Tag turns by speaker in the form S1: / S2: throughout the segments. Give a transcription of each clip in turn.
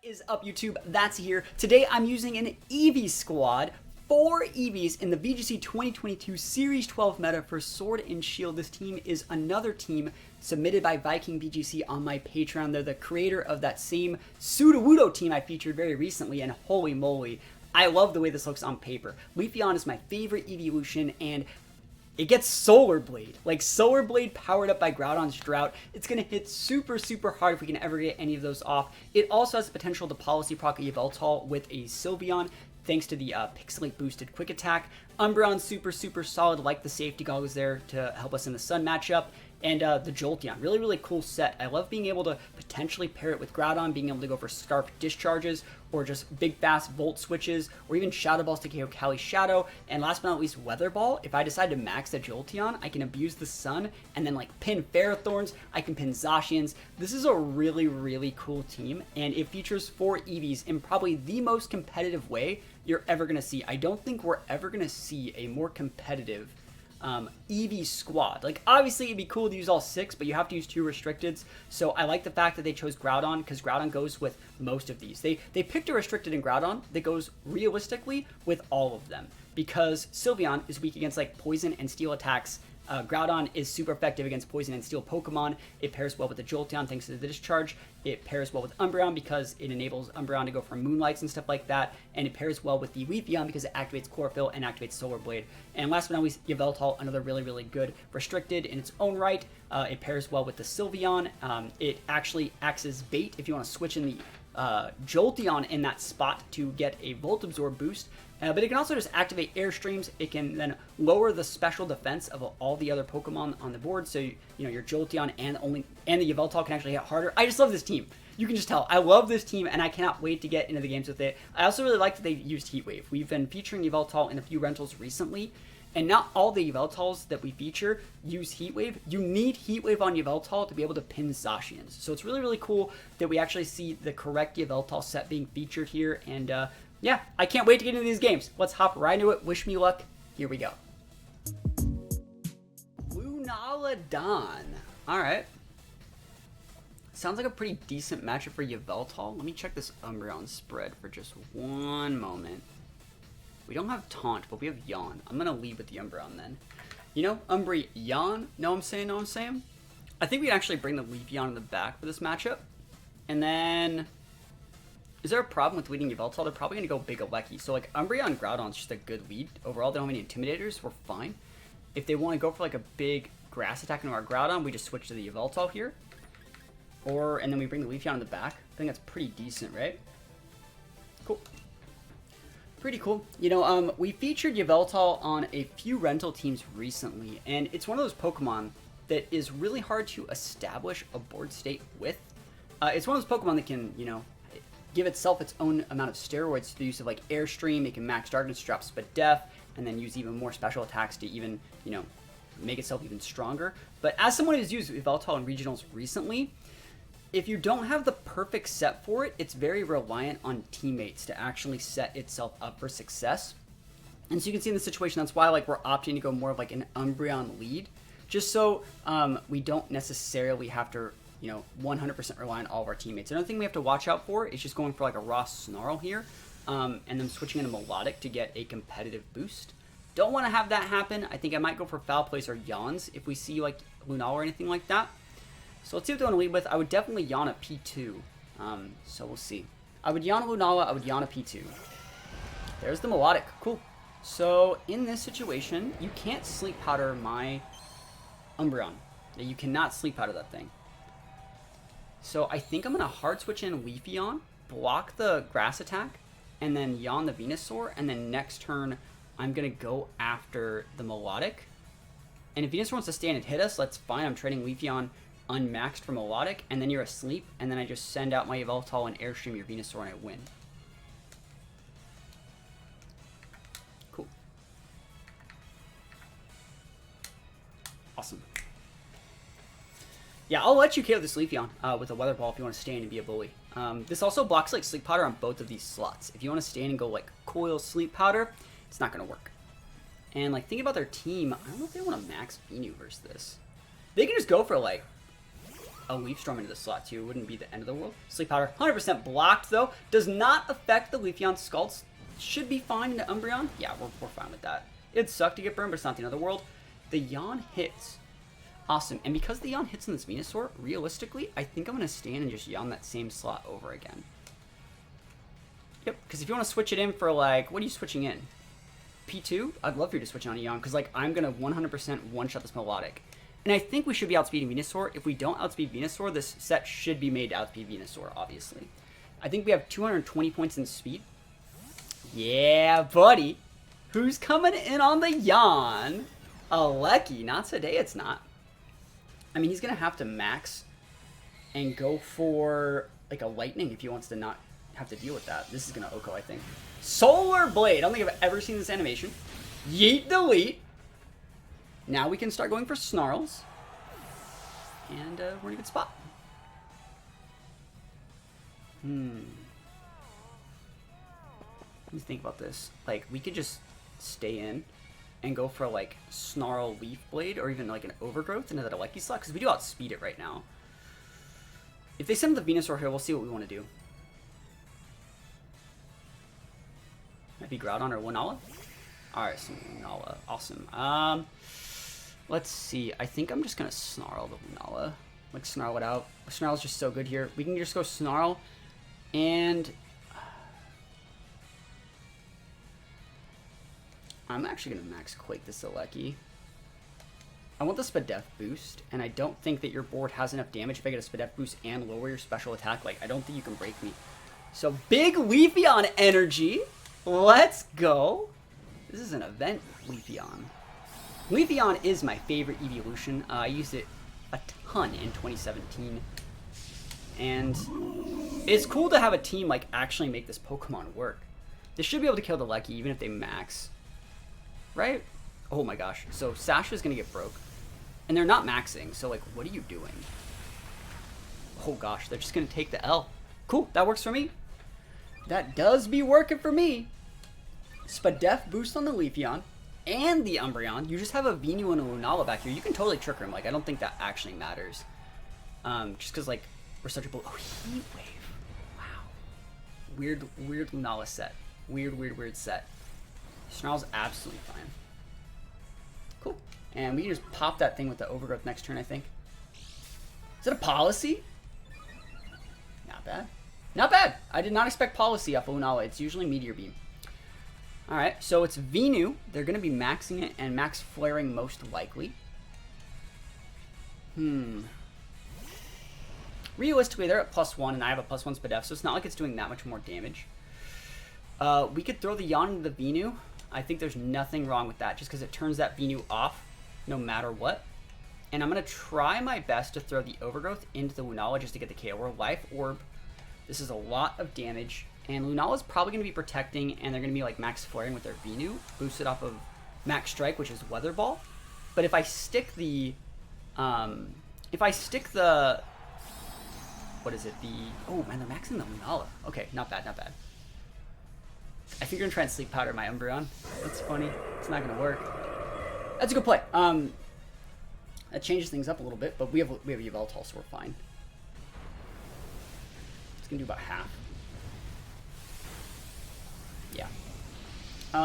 S1: Is up, YouTube? That's here. Today I'm using an Eevee squad. 4 Eevees in the VGC 2022 Series 12 meta for Sword and Shield. This team is another team submitted by Viking VGC on my Patreon. They're the creator of that same Sudowoodo team I featured very recently, and holy moly, I love the way this looks on paper. Leafeon is my favorite evolution, and it gets Solar Blade. Like, Solar Blade powered up by Groudon's Drought. It's going to hit super, super hard if we can ever get any of those off. It also has the potential to policy proc a Yveltal with a Sylveon, thanks to the Pixelate boosted Quick Attack. Umbreon's super, super solid, like the safety goggles there to help us in the Sun matchup. And the Jolteon, really, really cool set. I love being able to potentially pair it with Groudon, being able to go for Scarf Discharges, or just big, fast Volt switches, or even Shadow Balls to KO Cali Shadow. And last but not least, Weather Ball. If I decide to max the Jolteon, I can abuse the Sun, and then like pin Ferrothorns, I can pin Zacians. This is a really, really cool team, and it features 4 Eevees in probably the most competitive way you're ever going to see. I don't think we're ever going to see a more competitive Eevee squad. Like, obviously it'd be cool to use all 6, but you have to use 2 restricteds. So I like the fact that they chose Groudon, because Groudon goes with most of these. They picked a restricted in Groudon that goes realistically with all of them, because Sylveon is weak against like poison and steel attacks. Groudon is super effective against poison and steel Pokemon. It pairs well with the Jolteon thanks to the discharge. It pairs well with Umbreon because it enables Umbreon to go for Moonlights and stuff like that. And it pairs well with the Leafeon because it activates Chlorophyll and activates Solar Blade. And last but not least, Yveltal, another really, really good restricted in its own right. It pairs well with the Sylveon. It actually acts as bait if you want to switch in the Jolteon in that spot to get a Volt Absorb boost. But it can also just activate Airstreams. It can then lower the special defense of all the other Pokemon on the board. So, you know, your Jolteon and the Yveltal can actually hit harder. I just love this team. You can just tell. I love this team, and I cannot wait to get into the games with it. I also really like that they used Heat Wave. We've been featuring Yveltal in a few rentals recently, and not all the Yveltals that we feature use Heat Wave. You need Heat Wave on Yveltal to be able to pin Zacians. So it's really, really cool that we actually see the correct Yveltal set being featured here, and yeah, I can't wait to get into these games. Let's hop right into it. Wish me luck. Here we go. Lunaludon. All right. Sounds like a pretty decent matchup for Yveltal. Let me check this Umbreon spread for just one moment. We don't have Taunt, but we have Yawn. I'm going to lead with the Umbreon then. You know, Umbreon, Yawn. Know what I'm saying? Know what I'm saying? I think we can actually bring the Leafeon in the back for this matchup. And then, is there a problem with leading Yveltal? They're probably going to go Big Alecki. So, like, Umbreon Groudon's just a good lead. Overall, they don't have any Intimidators. We're fine. If they want to go for, like, a big Grass attack into our Groudon, we just switch to the Yveltal here. And then we bring the Leafeon in the back. I think that's pretty decent, right? Cool. Pretty cool. You know, we featured Yveltal on a few rental teams recently, and it's one of those Pokemon that is really hard to establish a board state with. It's one of those Pokemon that can, you know, give itself its own amount of steroids through the use of like Airstream. It can max Darkness, drop Spit Def, and then use even more special attacks to even, you know, make itself even stronger. But as someone who's used Yveltal in regionals recently, if you don't have the perfect set for it, it's very reliant on teammates to actually set itself up for success. And so you can see in this situation, that's why like we're opting to go more of like an Umbreon lead, just so we don't necessarily have to, you know, 100% rely on all of our teammates. Another thing we have to watch out for is just going for like a raw Snarl here, and then switching into Melodic to get a competitive boost. Don't want to have that happen. I think I might go for Foul Plays or Yawns if we see like Lunala or anything like that. So let's see what they want to lead with. I would definitely Yawn a P2. So we'll see. I would Yawn a Lunala. I would Yawn a P2. There's the Melodic. Cool. So in this situation, you can't Sleep Powder my Umbreon. You cannot Sleep Powder that thing. So I think I'm going to hard switch in Leafeon, block the Grass attack, and then Yawn the Venusaur. And then next turn, I'm going to go after the Melodic. And if Venusaur wants to stand and hit us, that's fine. I'm trading Leafeon unmaxed for Melodic, and then you're asleep, and then I just send out my Yveltal and Airstream your Venusaur, and I win. Cool. Awesome. Yeah, I'll let you KO this Leafeon with a Weather Ball if you want to stand and be a bully. This also blocks like Sleep Powder on both of these slots. If you want to stand and go like Coil Sleep Powder, it's not going to work. And like thinking about their team, I don't know if they want to max Venu versus this. They can just go for like a Leaf Storm into the slot too. It wouldn't be the end of the world. Sleep Powder, 100% blocked though. Does not affect the Leafeon. Scalds should be fine into Umbreon. Yeah, we're fine with that. It'd suck to get burned, but it's not the end of the world. The Yawn hits. Awesome. And because the Yawn hits in this Venusaur, realistically, I think I'm going to stand and just Yawn that same slot over again. Yep, because if you want to switch it in for, like, what are you switching in? P2? I'd love for you to switch on a Yawn, because, like, I'm going to 100% one-shot this Melodic. And I think we should be outspeeding Venusaur. If we don't outspeed Venusaur, this set should be made to outspeed Venusaur, obviously. I think we have 220 points in speed. Yeah, buddy. Who's coming in on the Yawn? Alecki. Not today, it's not. I mean, he's going to have to max and go for, like, a Lightning if he wants to not have to deal with that. This is going to OHKO, I think. Solar Blade. I don't think I've ever seen this animation. Yeet Delete. Now we can start going for Snarls. And we're in a good spot. Let me think about this. Like, we could just stay in and go for, like, Snarl Leaf Blade or even, like, an Overgrowth into that Alecki slot, because we do outspeed it right now. If they send the Venusaur here, we'll see what we want to do. Might be Groudon or Lunala. Alright, so Lunala. Awesome. Let's see. I think I'm just going to Snarl the Lunala. Like, Snarl it out. Snarl's just so good here. We can just go Snarl and... I'm actually going to max Quake this Alecki. I want the Spadef boost, and I don't think that your board has enough damage if I get a Spadef boost and lower your special attack. Like, I don't think you can break me. So, big Leafeon energy. Let's go. This is an event Leafeon. Leafeon is my favorite evolution. I used it a ton in 2017. And it's cool to have a team, like, actually make this Pokemon work. They should be able to kill the Alecki even if they max. Right? Oh my gosh. So Sasha's gonna get broke. And they're not maxing, so like, what are you doing? Oh gosh, they're just gonna take the L. Cool, that works for me. That does be working for me. Spadef boost on the Leafeon and the Umbreon. You just have a Venu and a Lunala back here. You can totally trick him. Like, I don't think that actually matters. Just because, like, we're such a... Oh, Heat Wave. Wow. Weird Lunala set. Weird set. Snarl's absolutely fine. Cool. And we can just pop that thing with the Overgrowth next turn, I think. Is it a Policy? Not bad. Not bad. I did not expect Policy off of Lunala. It's usually Meteor Beam. Alright, so it's Venu. They're going to be maxing it and max flaring most likely. Realistically, they're at +1 and I have a +1 Spadef, so it's not like it's doing that much more damage. We could throw the Yawn into the Venu. I think there's nothing wrong with that, just because it turns that Venu off no matter what. And I'm going to try my best to throw the Overgrowth into the Lunala just to get the KO or Life Orb. This is a lot of damage. And Lunala's probably going to be protecting, and they're going to be like max flaring with their Venu, boosted off of Max Strike, which is Weather Ball. But if I stick the, what is it? Oh man, they're maxing the Lunala. Okay, not bad, not bad. I think you're going to try and Sleep Powder my Umbreon. That's funny. It's not going to work. That's a good play. That changes things up a little bit, but we have Yveltal, so we're fine. It's going to do about half. Yeah.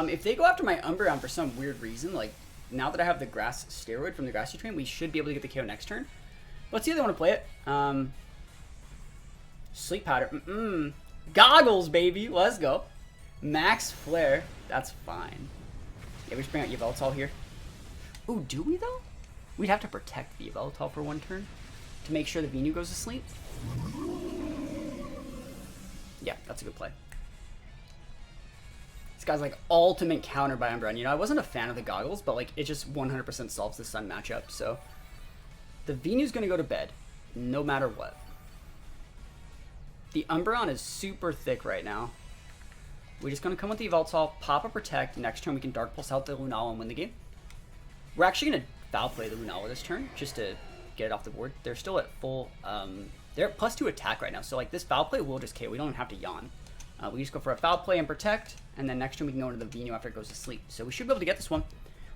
S1: If they go after my Umbreon for some weird reason, like, now that I have the Grass Steroid from the Grassy Train, we should be able to get the KO next turn. Let's see if they want to play it. Sleep Powder. Goggles, baby. Let's go. Max Flare. That's fine. Yeah, we just bring out Yveltal here. Ooh, do we, though? We'd have to protect the Yveltal for one turn to make sure the Venu goes to sleep. Yeah, that's a good play. This guy's like ultimate counter by Umbreon. You know, I wasn't a fan of the Goggles, but like it just 100% solves the Sun matchup. So the Venu's going to go to bed no matter what. The Umbreon is super thick right now. We're just going to come with the Yveltal, pop a Protect. Next turn we can Dark Pulse out the Lunala and win the game. We're actually going to Foul Play the Lunala this turn just to get it off the board. They're still at full, they're at +2 attack right now. So like this Foul Play will just KO. We don't even have to Yawn. We just go for a Foul Play and Protect, and then next turn we can go into the Venu after it goes to sleep. So we should be able to get this one.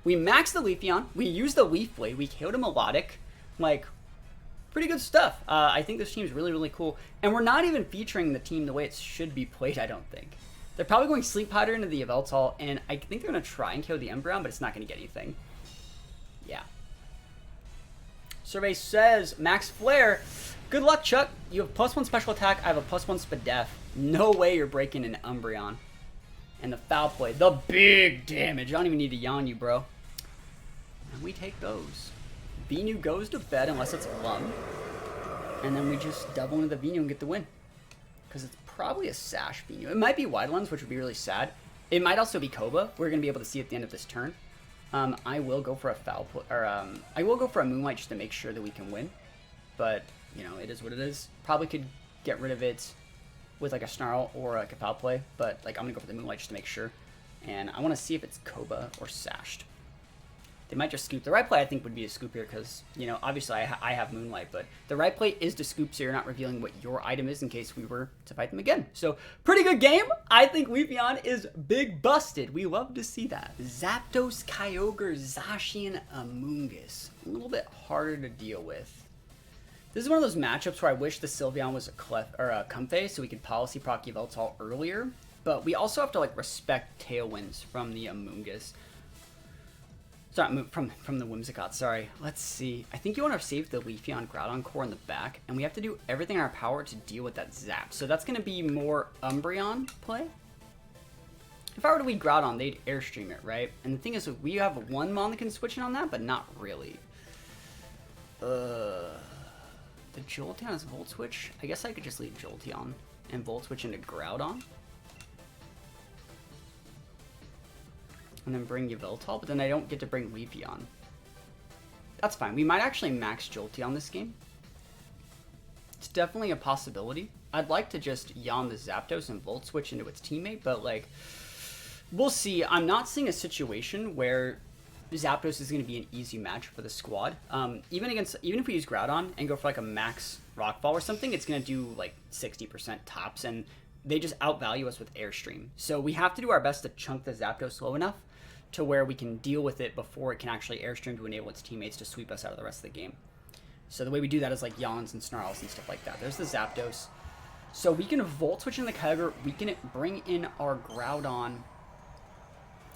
S1: We max the Leafeon. We use the Leaf Blade. We KO'd a Melodic. Like, pretty good stuff. I think this team is really, really cool. And we're not even featuring the team the way it should be played, I don't think. They're probably going Sleep Powder into the Yveltal, and I think they're going to try and kill the Umbreon, but it's not going to get anything. Yeah. Survey says, Max Flare. Good luck, Chuck. You have +1 special attack. I have a +1 Spadef. No way you're breaking an Umbreon. And the foul play. The big damage. I don't even need to yawn you, bro. And we take those. Venu goes to bed unless it's Glum. And then we just double into the Venu and get the win. Because it's probably a Sash Venu. It might be Wide Lens, which would be really sad. It might also be Koba. We're going to be able to see at the end of this turn. I will go for a foul play, or I will go for a Moonlight just to make sure that we can win. But, you know, it is what it is. Probably could get rid of it with like a Snarl or like a foul play, but like I'm going to go for the Moonlight just to make sure. And I want to see if it's Koba or Sashed. They might just scoop. The right play, I think, would be a scoop here because, you know, obviously I have Moonlight, but the right play is to scoop so you're not revealing what your item is in case we were to fight them again. So, pretty good game. I think Weepion is big busted. We love to see that. Zapdos, Kyogre, Zacian, Amoonguss. A little bit harder to deal with. This is one of those matchups where I wish the Sylveon was a Comfey so we could policy proc Yveltal earlier, but we also have to, like, respect Tailwinds from the Amoonguss. Sorry, from the Whimsicott, sorry. Let's see. I think you want to save the Leafeon Groudon core in the back, and we have to do everything in our power to deal with that Zap. So that's going to be more Umbreon play. If I were to lead Groudon, they'd Airstream it, right? And the thing is, we have one Mon that can switch in on that, but not really. The Jolteon is Volt Switch? I guess I could just lead Jolteon and Volt Switch into Groudon. And then bring Yveltal, but then I don't get to bring Leafeon. That's fine. We might actually max Jolteon this game. It's definitely a possibility. I'd like to just yawn the Zapdos and Volt Switch into its teammate, but like, we'll see. I'm not seeing a situation where Zapdos is going to be an easy match for the squad. Even if we use Groudon and go for like a max Rockfall or something, it's going to do like 60% tops, and they just outvalue us with Airstream. So we have to do our best to chunk the Zapdos low enough to where we can deal with it before it can actually Airstream to enable its teammates to sweep us out of the rest of the game. So the way we do that is like Yawns and Snarls and stuff like that. There's the Zapdos. So we can Volt Switch in the Kyogre, we can bring in our Groudon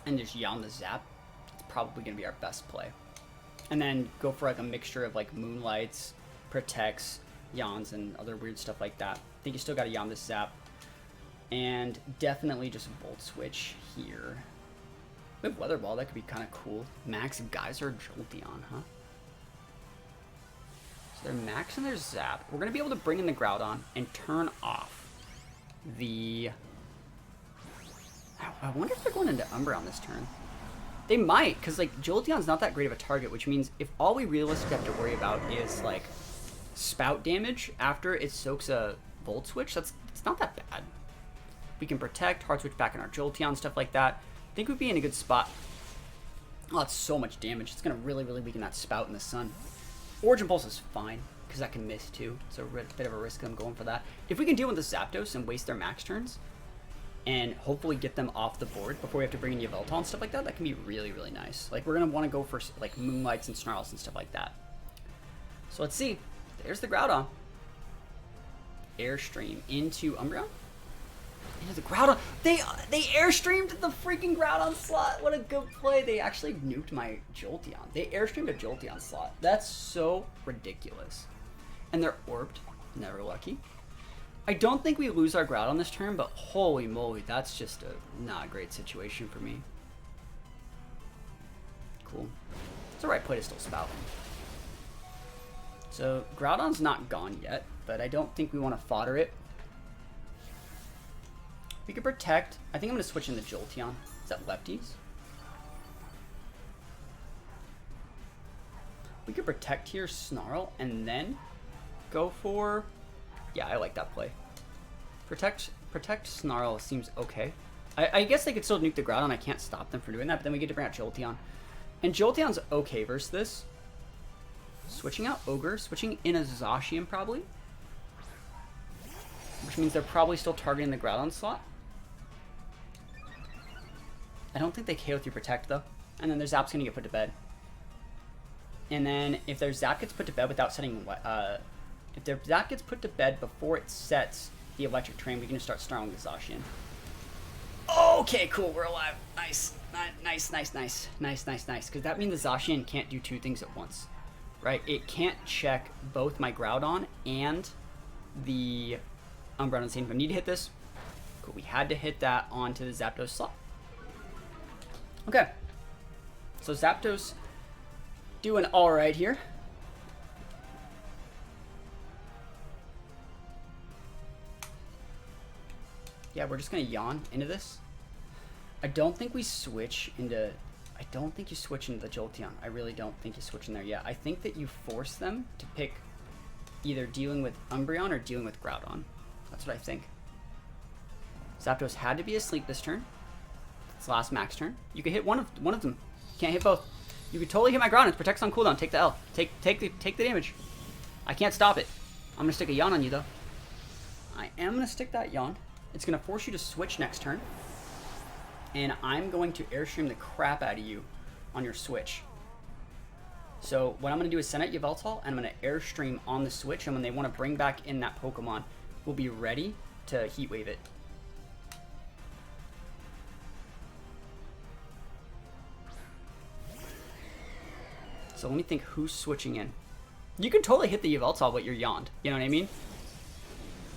S1: and just Yawn the Zap. It's probably going to be our best play. And then go for like a mixture of like Moonlights, Protects, Yawns, and other weird stuff like that. I think you still got to Yawn the Zap. And definitely just Volt Switch here. We have Weather Ball, that could be kind of cool. Max Geyser Jolteon, huh? So they're maxing their Zap. We're going to be able to bring in the Groudon and turn off the... I wonder if they're going into Umbreon this turn. They might, because like Jolteon's not that great of a target, which means if all we realistically have to worry about is like spout damage after it soaks a Volt Switch, it's not that bad. We can protect, hard switch back in our Jolteon, stuff like that. I think we'd be in a good spot. Oh, that's so much damage. It's going to really, really weaken that spout in the sun. Origin Pulse is fine, because that can miss too. It's a bit of a risk I'm going for that. If we can deal with the Zapdos and waste their max turns, and hopefully get them off the board before we have to bring in Yveltal and stuff like that, that can be really, really nice. Like, we're going to want to go for like Moonlights and Snarls and stuff like that. So let's see. There's the Groudon. Airstream into Umbreon. Into the Groudon. They Airstreamed the freaking Groudon slot. What a good play. They actually nuked my Jolteon. They Airstreamed a Jolteon slot. That's so ridiculous. And they're orbed. Never lucky. I don't think we lose our Groudon this turn, but holy moly, that's just a not great situation for me. Cool. It's the right play to still spout. So Groudon's not gone yet, but I don't think we want to fodder it. We could protect. I think I'm going to switch in the Jolteon. Is that lefties? We could protect here, Snarl, and then go for... Yeah, I like that play. Protect Snarl seems okay. I guess they could still nuke the Groudon. I can't stop them from doing that, but then we get to bring out Jolteon. And Jolteon's okay versus this. Switching out Ogre, switching in a Zacian probably. Which means they're probably still targeting the Groudon slot. I don't think they KO through Protect though. And then their Zap's gonna get put to bed. And then if their zap gets put to bed without setting, if their zap gets put to bed before it sets the electric train, we can just start snarling the Zacian. Okay, cool, we're alive. Nice, nice, nice, nice, nice, nice, nice. Because that means the Zacian can't do two things at once, right? It can't check both my Groudon and the Umbreon at the same time. Need to hit this. Cool, we had to hit that onto the Zapdos slot. Okay, so Zapdos doing all right here. Yeah, we're just gonna yawn into this. I don't think we switch into... I don't think you switch into the Jolteon. I really don't think you switch in there yet. I think that you force them to pick either dealing with Umbreon or dealing with Groudon. That's what I think. Zapdos had to be asleep this turn. It's last max turn. You could hit one of them. You can't hit both. You could totally hit my Groudon. It protects on cooldown. Take the L. Take the damage. I can't stop it. I'm gonna stick a yawn on you though. I am gonna stick that yawn. It's gonna force you to switch next turn. And I'm going to Airstream the crap out of you on your switch. So what I'm going to do is send out Yveltal, and I'm going to Airstream on the switch, and when they want to bring back in that Pokemon, we'll be ready to Heat Wave it. So let me think who's switching in. You can totally hit the Yveltal, but you're yawned. You know what I mean?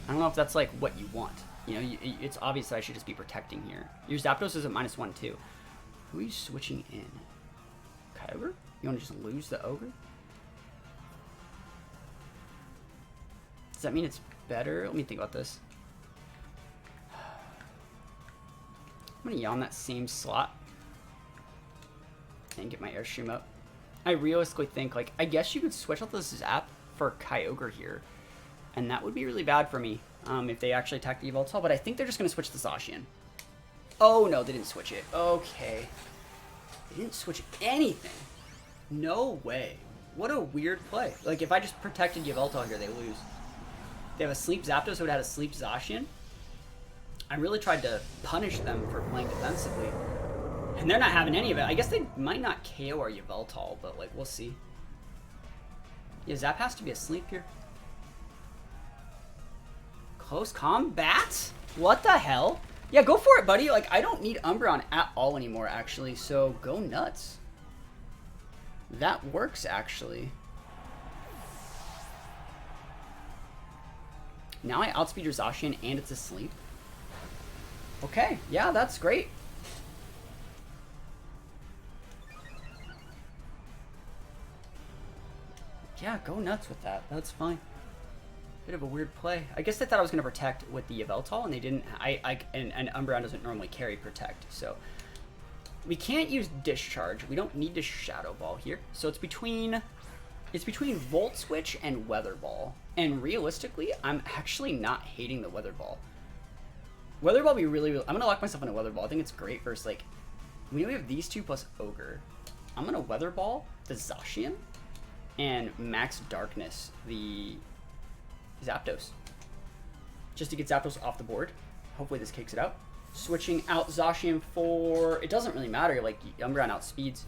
S1: I don't know if that's like what you want. You know, it's obvious that I should just be protecting here. Your Zapdos is at -1 too. Who are you switching in? Kyogre? You want to just lose the Ogre? Does that mean it's better? Let me think about this. I'm going to yawn that same slot. And get my Airstream up. I realistically think, like, I guess you could switch out the Zap for Kyogre here. And that would be really bad for me. If they actually attack the Yveltal, but I think they're just going to switch the Zacian. Oh, no, they didn't switch it. Okay. They didn't switch anything. No way. What a weird play. Like, if I just protected Yveltal here, they lose. They have a sleep Zapdos, so it had a sleep Zacian. I really tried to punish them for playing defensively. And they're not having any of it. I guess they might not KO our Yveltal, but, like, we'll see. Yeah, Zap has to be asleep here. Close combat? What the hell? Yeah, go for it, buddy. Like, I don't need Umbreon at all anymore, actually, so go nuts. That works, actually. Now I outspeed your Zacian and it's asleep. Okay, yeah, that's great. Yeah, go nuts with that. That's fine. Bit of a weird play. I guess they thought I was going to protect with the Yveltal, and they didn't. And Umbreon doesn't normally carry protect, so we can't use Discharge. We don't need to Shadow Ball here. So it's between Volt Switch and Weather Ball. And realistically, I'm actually not hating the Weather Ball. Weather Ball be really. I'm gonna lock myself in a Weather Ball. I think it's great versus like we have these two plus Ogre. I'm gonna Weather Ball the Zacian and Max Darkness the Zapdos, just to get Zapdos off the board. Hopefully this kicks it out. Switching out Zacian for... It doesn't really matter, like, Umbreon outspeeds.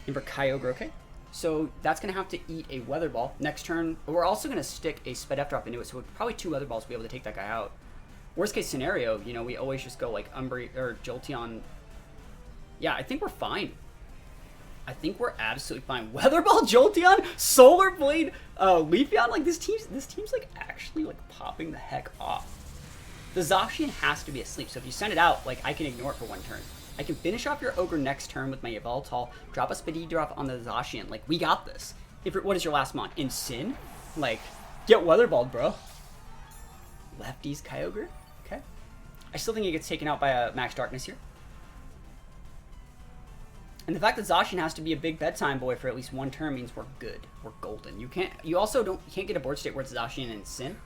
S1: And for Kyogre, okay. So that's going to have to eat a Weather Ball. Next turn, we're also going to stick a Sped Drop into it, so probably 2 Weather Balls to be able to take that guy out. Worst case scenario, you know, we always just go, like, Jolteon. Yeah, I think we're fine. I think we're absolutely fine. Weather Ball, Jolteon, Solar Blade, Leafeon. Like, this team's like actually like popping the heck off. The Zacian has to be asleep, so if you send it out, like, I can ignore it for 1 turn. I can finish off your Ogre next turn with my Yveltal, drop a Spedidrop on the Zacian. Like, we got this. What is your last mon? Sin? Like, get Weather Balled, bro. Lefties Kyogre. Okay. I still think it gets taken out by a Max Darkness here. And the fact that Zacian has to be a big bedtime boy for at least 1 turn means we're good. We're golden. You can't get a board state where it's Zacian and Sin.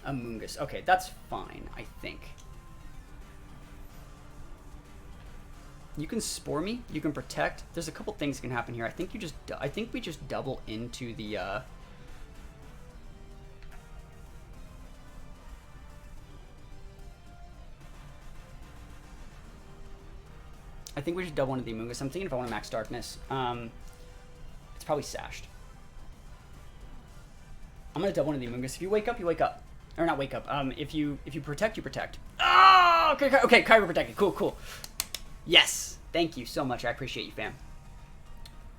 S1: Amoonguss. Okay, that's fine, I think. You can Spore me. You can Protect. There's a couple things that can happen here. I think we just double into the I think we should double into the Amoonguss. I'm thinking if I want to Max Darkness. It's probably sashed. I'm gonna double into the Amoonguss. If you wake up, you wake up. Or not wake up. If you protect, you protect. Oh, okay, Kyber protected. Cool, cool. Yes. Thank you so much. I appreciate you, fam.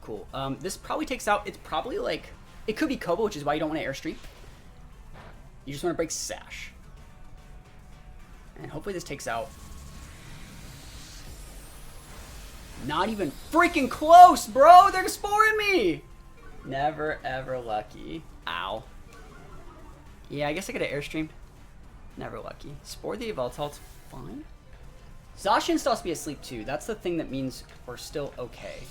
S1: Cool. This probably takes out, it's probably like, it could be Koba, which is why you don't want to airstream. You just want to break Sash. And hopefully this takes out. Not even freaking close, bro. They're sporing me. Never, ever lucky. Ow. Yeah, I guess I could have airstreamed. Never lucky. Spore the Yveltal's fine. Zacian still has to be asleep too. That's the thing that means we're still okay.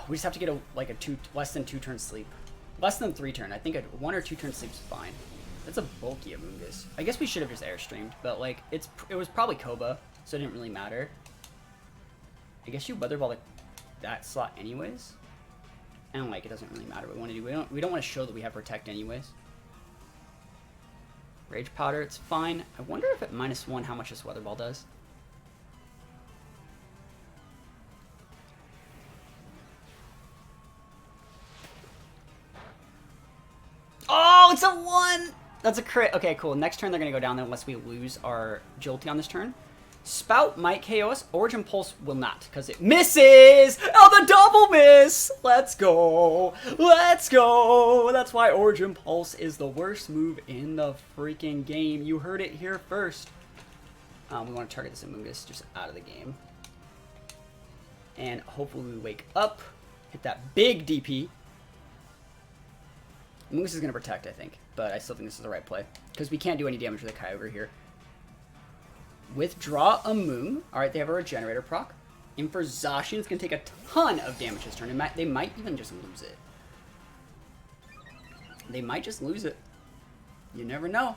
S1: We just have to get a less than 2 turn sleep. Less than 3 turn. I think a 1 or 2 turn sleep's fine. That's a bulky Amoonguss. I guess we should have just airstreamed, but like it was probably Koba, so it didn't really matter. I guess you weather ball like that slot anyways. And like it doesn't really matter what we want to do. We don't want to show that we have protect anyways. Rage Powder, it's fine. I wonder if at -1 how much this weather ball does. Oh, it's a 1! That's a crit. Okay, cool. Next turn they're going to go down unless we lose our Jolty on this turn. Spout might KO us. Origin Pulse will not because it misses! Oh, the double miss! Let's go! Let's go! That's why Origin Pulse is the worst move in the freaking game. You heard it here first. We want to target this Amoonguss just out of the game. And hopefully we wake up. Hit that big DP. Amoonguss is going to protect, I think. But I still think this is the right play. Because we can't do any damage with a Kyogre here. Withdraw a Moon. Alright, they have a Regenerator proc. And for Zacian, it's going to take a ton of damage this turn. They might even just lose it. They might just lose it. You never know.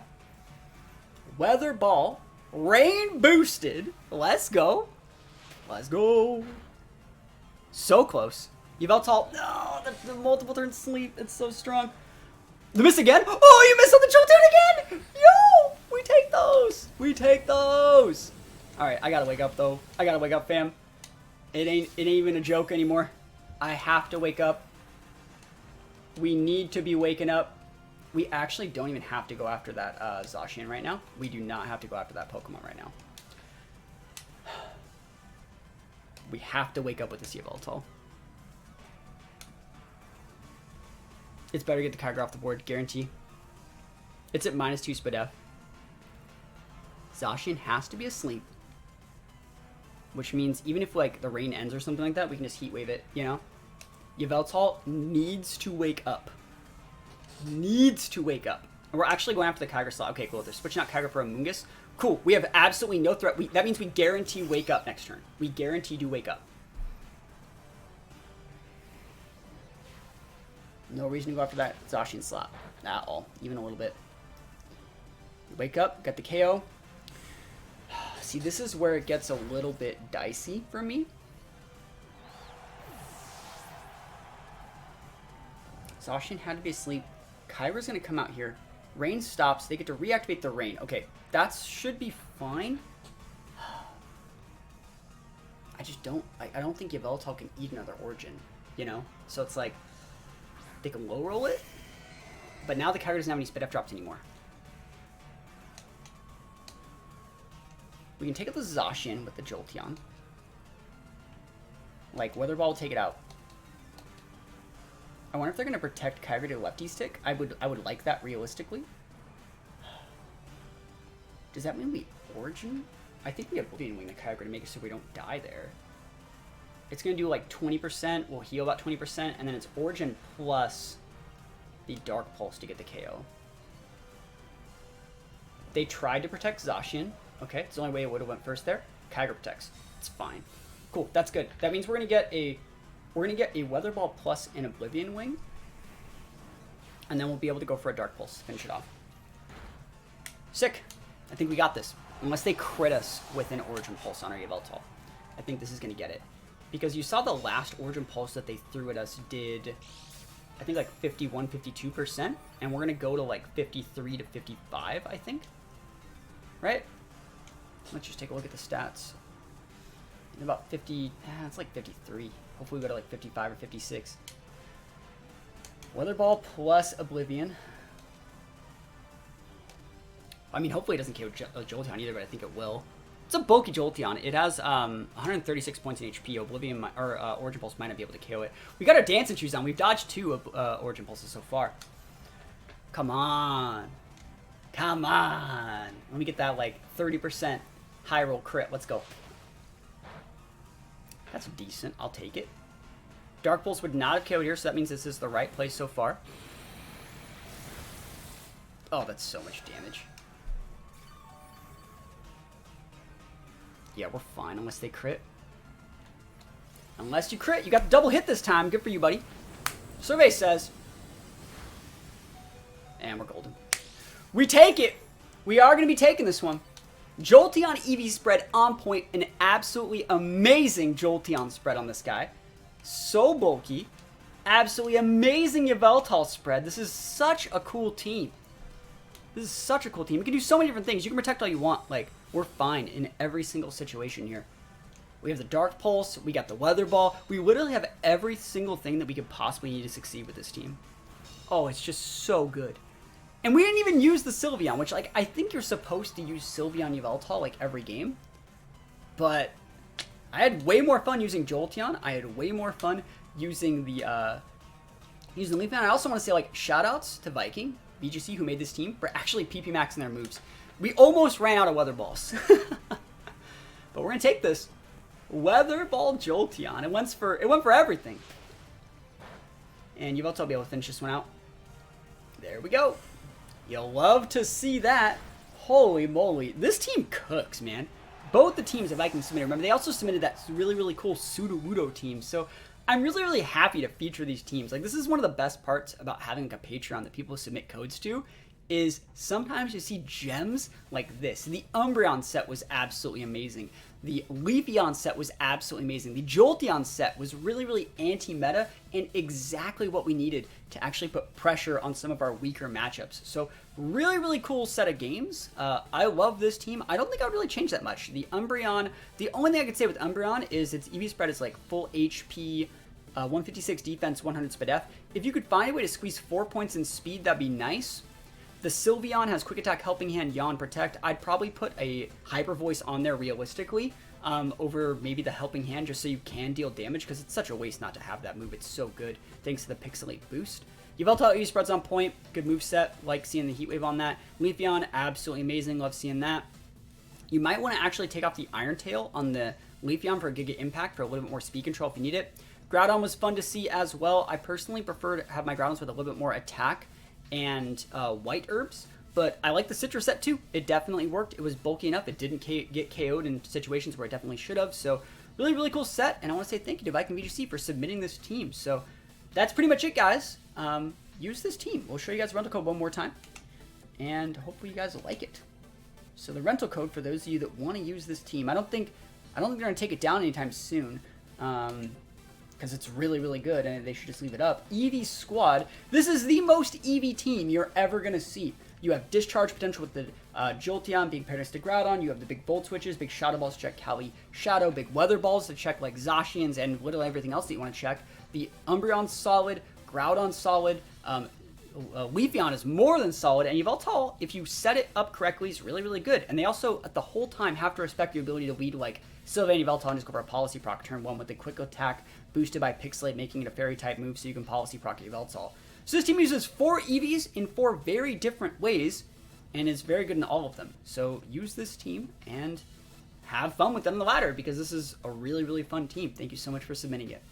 S1: Weather Ball. Rain boosted. Let's go. Let's go. So close. Yveltal. No, the multiple turn sleep. It's so strong. The miss again. Oh, you missed on the Jolteon again. Yo, we take those. We take those. All right, I gotta wake up though. I gotta wake up, fam. It ain't even a joke anymore. I have to wake up. We need to be waking up. We actually don't even have to go after that Zacian right now. We do not have to go after that Pokemon right now. We have to wake up with this Yveltal. It's better to get the Kyogre off the board, guarantee. It's at -2 SPDF. Zacian has to be asleep. Which means even if like the rain ends or something like that, we can just Heat Wave it, you know? Yveltal needs to wake up. Needs to wake up. And we're actually going after the Kyogre slot. Okay, cool. They're switching out Kyogre for Amoonguss. Cool. We have absolutely no threat. That means we guarantee wake up next turn. We guarantee to wake up. No reason to go after that Zacian slot at all, even a little bit. Wake up, got the KO. See, this is where it gets a little bit dicey for me. Zacian had to be asleep. Kyra's going to come out here. Rain stops. They get to reactivate the rain. Okay, that should be fine. I just don't... I don't think Yveltal can eat another Origin, you know? So it's like... They can low roll it, but now the Kyogre doesn't have any speed F drops anymore. We can take out the Zacian with the Jolteon. Like, Weather Ball will take it out. I wonder if they're going to protect Kyogre to lefty stick. I would like that realistically. Does that mean we Origin? I think we have Oblivion Wing the Kyogre to make it so we don't die there. It's going to do like 20%, we'll heal about 20%, and then it's Origin plus the Dark Pulse to get the KO. They tried to protect Zacian. Okay, it's the only way it would have went first there. Kyogre protects. It's fine. Cool, that's good. That means we're going to get a Weather Ball plus an Oblivion Wing. And then we'll be able to go for a Dark Pulse to finish it off. Sick. I think we got this. Unless they crit us with an Origin Pulse on our Yveltal. I think this is going to get it. Because you saw the last Origin Pulse that they threw at us did, I think, like 51, 52%. And we're going to go to like 53 to 55, I think. Right? Let's just take a look at the stats. about 50, it's like 53. Hopefully we go to like 55 or 56. Weather Ball plus Oblivion. I mean, hopefully it doesn't KO Jolteon either, but I think it will. It's a bulky Jolteon. It has 136 points in HP. Oblivion or Origin Pulse might not be able to KO it. We got our Dancing Shoes on. We've dodged 2 Origin Pulses so far. Come on. Come on. Let me get that like 30% high roll crit. Let's go. That's decent. I'll take it. Dark Pulse would not have KO'd here, so that means this is the right place so far. Oh, that's so much damage. Yeah, we're fine unless they crit. Unless you crit. You got the double hit this time. Good for you, buddy. Survey says. And we're golden. We take it. We are going to be taking this one. Jolteon Eevee spread on point. An absolutely amazing Jolteon spread on this guy. So bulky. Absolutely amazing Yveltal spread. This is such a cool team. This is such a cool team. We can do so many different things. You can protect all you want. Like, we're fine in every single situation here. We have the Dark Pulse. We got the Weather Ball. We literally have every single thing that we could possibly need to succeed with this team. Oh, it's just so good. And we didn't even use the Sylveon, which, like, I think you're supposed to use Sylveon Yveltal, like, every game. But I had way more fun using Jolteon. I had way more fun using the Leafeon. I also want to say, like, shoutouts to Viking, VGC, who made this team, for actually PP maxing their moves. We almost ran out of Weather Balls. But we're going to take this. Weather Ball Jolteon. It went for everything. And Yveltal will be able to finish this one out. There we go. You'll love to see that. Holy moly. This team cooks, man. Both the teams that Vikings submitted. Remember, they also submitted that really, really cool Sudowoodo team. So I'm really, really happy to feature these teams. Like, this is one of the best parts about having like a Patreon that people submit codes to, is sometimes you see gems like this. The Umbreon set was absolutely amazing. The Leafeon set was absolutely amazing. The Jolteon set was really, really anti-meta and exactly what we needed to actually put pressure on some of our weaker matchups. So really, really cool set of games. I love this team. I don't think I would really change that much. The Umbreon, the only thing I could say with Umbreon is its EV spread is like full HP, 156 defense, 100 Spadef. If you could find a way to squeeze 4 points in speed, that'd be nice. The Sylveon has Quick Attack, Helping Hand, Yawn, Protect. I'd probably put a Hyper Voice on there realistically over maybe the Helping Hand just so you can deal damage because it's such a waste not to have that move. It's so good thanks to the Pixelate boost. Yveltal EV spread's on point. Good move set. Like seeing the Heat Wave on that. Leafeon, absolutely amazing. Love seeing that. You might want to actually take off the Iron Tail on the Leafeon for a Giga Impact for a little bit more speed control if you need it. Groudon was fun to see as well. I personally prefer to have my Groudons with a little bit more attack and white herbs, but I like the Citrus set too. It definitely worked. It was bulky enough. It didn't get KO'd in situations where it definitely should have. So really, really cool set. And I want to say thank you to Viking VGC for submitting this team. So that's pretty much it, guys. Use this team. We'll show you guys the rental code one more time, and hopefully you guys will like it. So the rental code for those of you that want to use this team, I don't think they're going to take it down anytime soon. Because it's really, really good, and they should just leave it up. Eevee Squad. This is the most Eevee team you're ever going to see. You have Discharge potential with the Jolteon being paired next to Groudon. You have the big Volt Switches, big Shadow Balls to check Cali Shadow, big Weather Balls to check like Zacians and literally everything else that you want to check. The Umbreon's solid, Groudon's solid, Leafeon is more than solid, and Yveltal, if you set it up correctly, is really, really good. And they also, at the whole time, have to respect your ability to lead like Sylveon Yveltal and just go for a Policy Proc turn 1 with the Quick Attack boosted by Pixelate, making it a Fairy type move so you can Policy Proc Yveltal. So this team uses 4 Eevees in 4 very different ways and is very good in all of them. So use this team and have fun with them on the ladder because this is a really, really fun team. Thank you so much for submitting it.